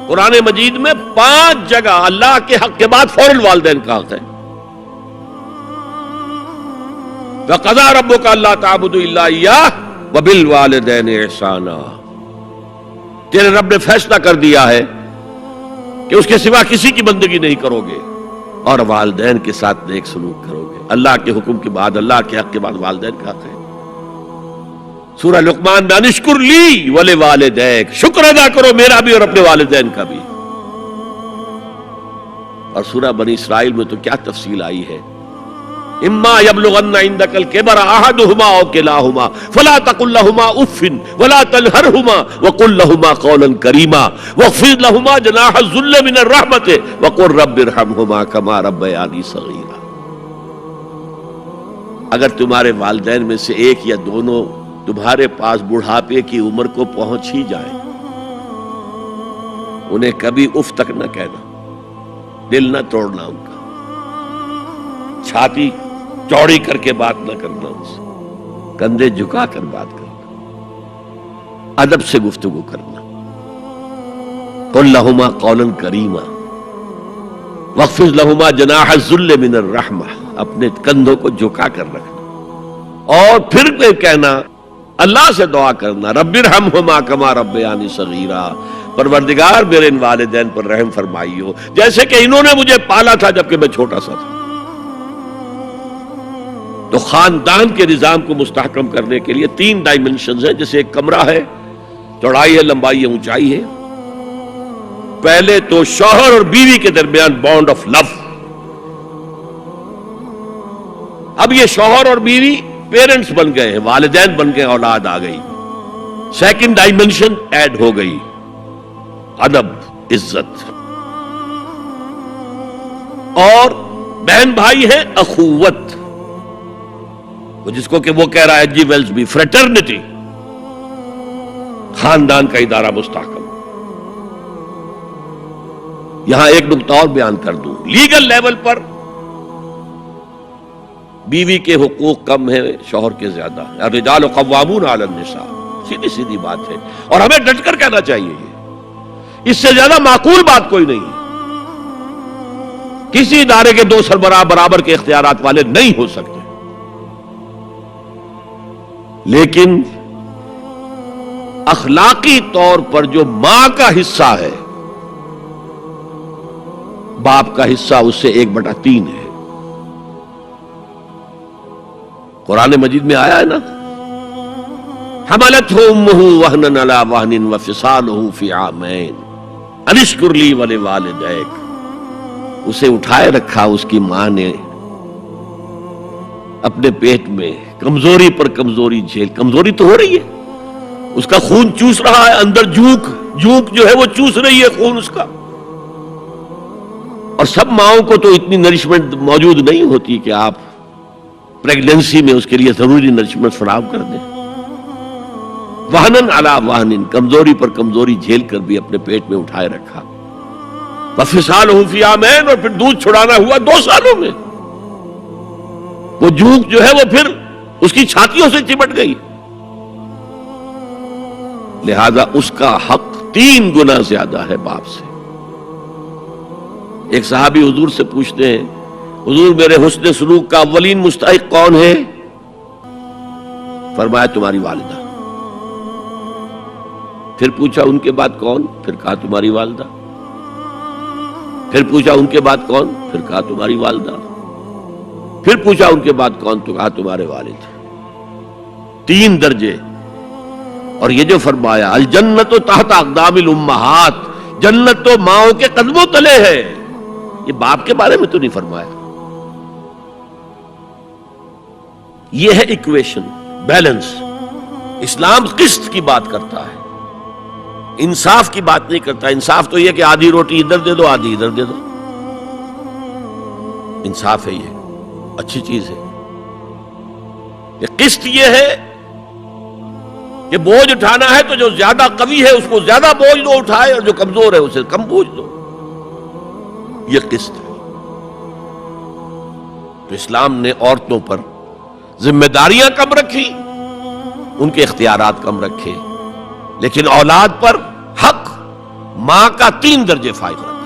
قرآن مجید میں 5 جگہ اللہ کے حق کے بعد فوراً والدین کا حق ہے. وَقَضَىٰ رَبُّكَ أَلَّا تَعْبُدُوا إِلَّا إِيَّاهُ وَبِالْوَالِدَيْنِ إِحْسَانًا. تیرے رب نے فیصلہ کر دیا ہے کہ اس کے سوا کسی کی بندگی نہیں کرو گے اور والدین کے ساتھ نیک سلوک کرو گے. اللہ کے حکم کے بعد، اللہ کے حق کے بعد والدین کا حق ہے. سورہ لقمان میں انشکر لی ولوالدیک، شکر ادا کرو میرا بھی اور اپنے والدین کا بھی. اور سورہ بنی اسرائیل میں تو کیا تفصیل آئی ہے. اما یبلغن عندک الکبر احدہما او کلاہما فلا تقل لہما اف ولا تنہرہما وقل لہما قولا کریما واخفض لہما جناح الذل من الرحمۃ وقل رب ارحمہما کما ربیانی صغیرا. اگر تمہارے والدین میں سے ایک یا دونوں تمہارے پاس بڑھاپے کی عمر کو پہنچ ہی جائے، انہیں کبھی اف تک نہ کہنا، دل نہ توڑنا ان کا، چھاتی چوڑی کر کے بات نہ کرنا، ان سے کندھے جھکا کر بات کرنا، ادب سے گفتگو کرنا. قل لہما قولا کریما واخفض لہما جناح الذل من الرحمہ، اپنے کندھوں کو جھکا کر رکھنا. اور پھر کہنا، اللہ سے دعا کرنا، رب ارحمہما کما ربیانی صغیرا، پروردگار میرے ان والدین پر رحم فرمائیو جیسے کہ انہوں نے مجھے پالا تھا جبکہ میں چھوٹا سا تھا. تو خاندان کے نظام کو مستحکم کرنے کے لیے 3 ڈائمنشنز ہیں. جیسے ایک کمرہ ہے، چوڑائی ہے، لمبائی ہے، اونچائی ہے. پہلے تو شوہر اور بیوی کے درمیان بانڈ آف لو. اب یہ شوہر اور بیوی پیرنٹس بن گئے ہیں، والدین بن گئے، اولاد آ گئی. سیکنڈ ڈائمنشن ایڈ ہو گئی، ادب، عزت. اور بہن بھائی ہے، اخوت، جس کو کہ وہ کہہ رہا ہے جی ویلز بھی، فریٹرنٹی، خاندان کا ادارہ مستحکم. یہاں ایک نقطہ اور بیان کر دوں. لیگل لیول پر بیوی کے حقوق کم ہیں، شوہر کے زیادہ. الرجال قوامون علی النساء، سیدھی سیدھی بات ہے، اور ہمیں ڈٹ کر کہنا چاہیے. یہ اس سے زیادہ معقول بات کوئی نہیں ہے. کسی ادارے کے 2 سربراہ برابر کے اختیارات والے نہیں ہو سکتے. لیکن اخلاقی طور پر جو ماں کا حصہ ہے، باپ کا حصہ اس سے 1/3 ہے. قرآن مجید میں آیا ہے نا، حملتہ امہ وہنا علی وہن وفصالہ فی عامین ان اشکر لی ولوالدیک. اسے اٹھائے رکھا اس کی ماں نے اپنے پیٹ میں، کمزوری پر کمزوری جھیل. کمزوری تو ہو رہی ہے، اس کا خون چوس رہا ہے اندر، جھونک جو ہے وہ چوس رہی ہے خون اس کا. اور سب ماؤں کو تو اتنی نرشمنٹ موجود نہیں ہوتی کہ آپ پریگننسی میں اس کے لیے ضروری نرشمنٹ فراہم کر دیں. وہنن علی وہن، کمزوری پر کمزوری جھیل کر بھی اپنے پیٹ میں اٹھائے رکھا. وفصالہ فی عامین، اور پھر دودھ چھڑانا ہوا 2 سالوں میں. وہ جھونک جو ہے وہ پھر اس کی چھاتیوں سے چمٹ گئی. لہذا اس کا حق 3 گنا زیادہ ہے باپ سے. ایک صحابی حضور سے پوچھتے ہیں، حضور میرے حسن سلوک کا اولین مستحق کون ہے؟ فرمایا تمہاری والدہ. پھر پوچھا ان کے بعد کون؟ پھر کہا تمہاری والدہ. پھر پوچھا ان کے بعد کون؟ پھر کہا تمہاری والدہ. پھر پوچھا ان کے بعد کون؟ تو کہا تمہارے والد. 3 درجے. اور یہ جو فرمایا الجنت تحت اقدام الامہات، جنت تو ماؤں کے قدموں تلے ہے، یہ باپ کے بارے میں تو نہیں فرمایا. یہ ہے ایکویشن، بیلنس. اسلام قسط کی بات کرتا ہے، انصاف کی بات نہیں کرتا. انصاف تو یہ کہ آدھی روٹی ادھر دے دو، آدھی ادھر دے دو. انصاف ہے، یہ اچھی چیز ہے. یہ قسط یہ ہے کہ بوجھ اٹھانا ہے تو جو زیادہ قوی ہے اس کو زیادہ بوجھ دو اٹھائے، اور جو کمزور ہے اسے کم بوجھ دو. یہ قسط ہے. تو اسلام نے عورتوں پر ذمہ داریاں کم رکھی، ان کے اختیارات کم رکھے، لیکن اولاد پر حق ماں کا 3 درجے فائق رکھا.